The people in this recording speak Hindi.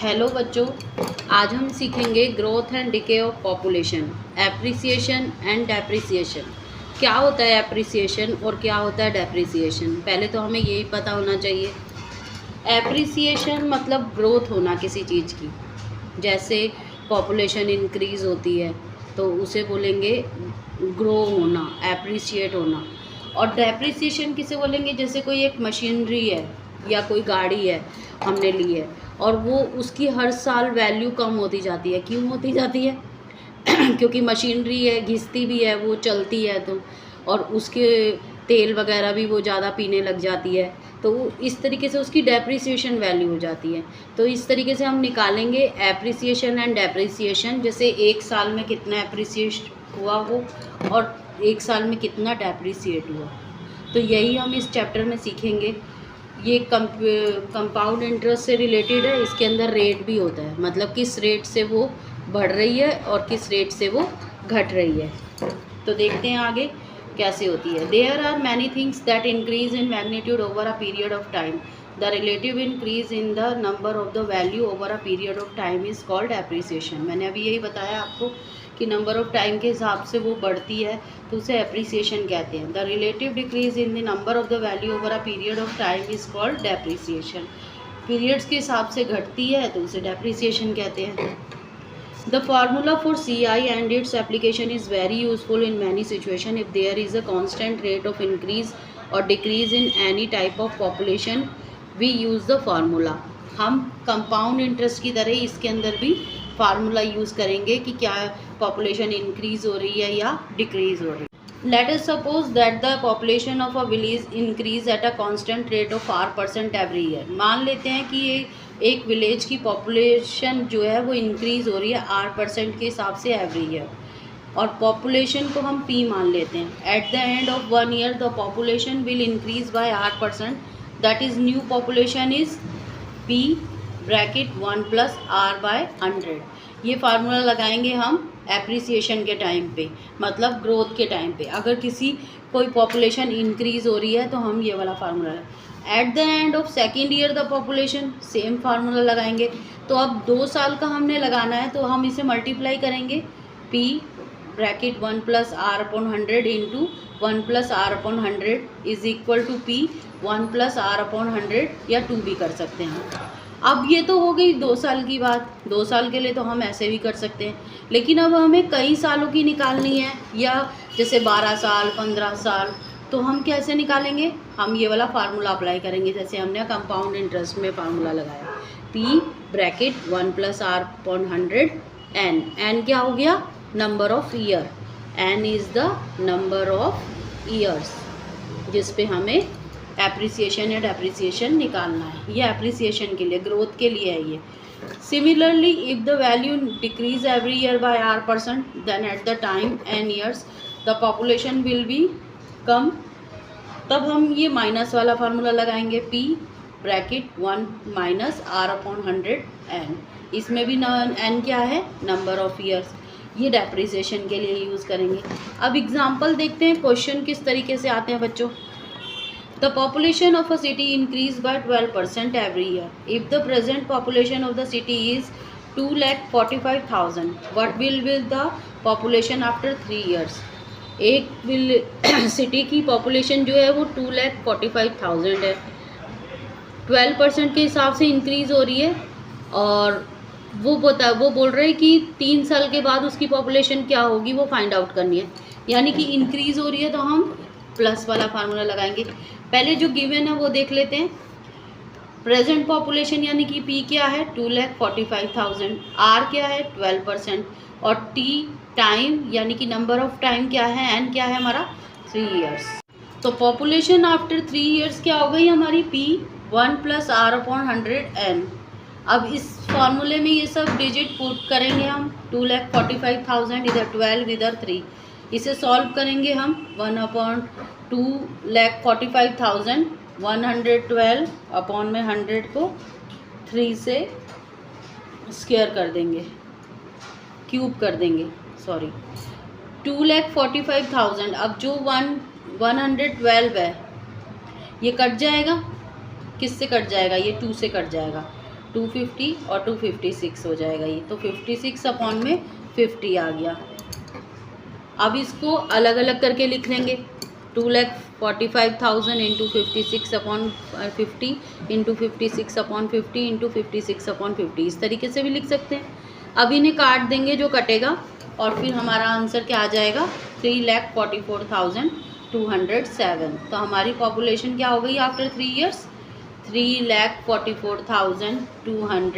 हेलो बच्चों, आज हम सीखेंगे growth and decay of population, appreciation and depreciation. क्या होता है एप्रिसिएशन और क्या होता है डेप्रिसिएशन, पहले तो हमें यही पता होना चाहिए। एप्रिसिएशन मतलब ग्रोथ होना किसी चीज़ की, जैसे पॉपुलेशन इंक्रीज़ होती है तो उसे बोलेंगे ग्रो होना, एप्रिसिएट होना। और डेप्रिसिएशन किसे बोलेंगे, जैसे कोई एक मशीनरी है या कोई गाड़ी है हमने ली है और वो उसकी हर साल वैल्यू कम होती जाती है। क्यों होती जाती है? क्योंकि मशीनरी है, घिसती भी है, वो चलती है तो, और उसके तेल वगैरह भी वो ज़्यादा पीने लग जाती है, तो इस तरीके से उसकी डेप्रिसिएशन वैल्यू हो जाती है। तो इस तरीके से हम निकालेंगे एप्रिसिएशन एंड डेप्रिसिएशन, जैसे एक साल में कितना एप्रिसिएट हुआ वो और एक साल में कितना डेप्रिसिएट हुआ। तो यही हम इस चैप्टर में सीखेंगे। ये कंपाउंड इंटरेस्ट से रिलेटेड है। इसके अंदर रेट भी होता है, मतलब किस रेट से वो बढ़ रही है और किस रेट से वो घट रही है। तो देखते हैं आगे कैसे होती है। There are many things that increase in magnitude over a period of time. The relative increase in the number of the value over a period of time is called appreciation. मैंने अभी यही बताया आपको कि नंबर ऑफ टाइम के हिसाब से वो बढ़ती है तो उसे एप्रिसिएशन कहते हैं। The relative decrease in the number of the value over a period of time is called depreciation. Periods के हिसाब से घटती है तो उसे डेप्रिसिएशन कहते हैं। The formula for CI and its application is very useful in many situations. If there is a constant rate of increase or decrease in any type of population, we use the formula. हम कंपाउंड इंटरेस्ट की तरह इसके अंदर भी फार्मूला यूज़ करेंगे कि क्या पॉपुलेशन इंक्रीज़ हो रही है या डिक्रीज़ हो रही है। Let us suppose that the population of a village increase at a constant rate of R% every year. मान लेते हैं कि ये एक विलेज की पॉपुलेशन जो है वो इंक्रीज़ हो रही है R% के हिसाब से एवरी ईयर, और पॉपुलेशन को हम P मान लेते हैं। At the end of 1 year the population will increase by R%, that is new population is P bracket 1 + R/100। ये फार्मूला लगाएंगे हम एप्रिसिएशन के टाइम पे, मतलब ग्रोथ के टाइम पे। अगर कोई पॉपुलेशन इंक्रीज़ हो रही है तो हम ये वाला formula. At the end of second year the population, same formula लगाएंगे। तो अब 2 साल का हमने लगाना है तो हम इसे मल्टीप्लाई करेंगे। P bracket 1 + R/100 into 1 + R/100 is equal to P 1 + R/100, या 2 भी कर सकते हैं। अब ये तो हो गई 2 साल की बात। 2 साल के लिए तो हम ऐसे भी कर सकते हैं, लेकिन अब हमें कई सालों की निकालनी है, या जैसे 12 साल 15 साल, तो हम कैसे निकालेंगे? हम ये वाला फार्मूला अप्लाई करेंगे, जैसे हमने कंपाउंड इंटरेस्ट में फार्मूला लगाया। P ब्रैकेट 1 + R/100 n क्या हो गया? Number of year. n is the number of years जिस पे हमें एप्रिसिएशन या डेप्रिसिएशन निकालना है। ये एप्रिसिएशन के लिए, ग्रोथ के लिए है ये। Similarly if the value decrease every year by R%, then at the time n years the population will be कम। तब हम ये माइनस वाला फार्मूला लगाएंगे, P ब्रैकेट 1 - R/100 n। इसमें भी n क्या है? Number of years. ये डेप्रिसिएशन के लिए यूज़ करेंगे। अब एग्जाम्पल देखते हैं, क्वेश्चन किस तरीके से आते हैं बच्चों। The population of a city increased by 12% every year. If the present population of the city is 2,45,000, what will be the population after 3 years? एक सिटी की पॉपुलेशन जो है वो 2,45,000 है, 12% के हिसाब से इंक्रीज़ हो रही है, और वो बोल रहे हैं कि 3 साल के बाद उसकी पॉपुलेशन क्या होगी वो फाइंड आउट करनी है। यानी कि इंक्रीज़ हो रही है तो हम प्लस वाला फार्मूला लगाएंगे। पहले जो गिवन है वो देख लेते हैं। प्रेजेंट पॉपुलेशन यानी कि P क्या है? 2,45,000। R क्या है? 12%। और T टाइम यानी कि नंबर ऑफ टाइम क्या है? N क्या है हमारा? 3 ईयर्स। तो पॉपुलेशन आफ्टर 3 ईयर्स क्या हो गई हमारी? P 1 + R/100 n। अब इस फॉर्मूले में ये सब डिजिट पुट करेंगे हम। 2,45,000 इधर 12 इधर 3, इसे सॉल्व करेंगे हम। 1/2,45,000 112 अपॉन में 100 को 3 से स्क्वायर कर देंगे, क्यूब कर देंगे, सॉरी। 2,45,000, अब जो 112 है ये कट जाएगा। किससे कट जाएगा? ये 2 से कट जाएगा। 250 और 256 हो जाएगा ये, तो 56 अपॉन में 50 आ गया। अब इसको अलग अलग करके लिख लेंगे, 2,45,000 into 56 upon 50 into 56 upon 50 into 56 upon 50, इस तरीके से भी लिख सकते हैं। अब इन्हें काट देंगे जो कटेगा, और फिर हमारा आंसर क्या आ जाएगा, 3,44,207। तो हमारी पॉपुलेशन क्या हो गई आफ्टर 3 ईयर्स, 3,44,207।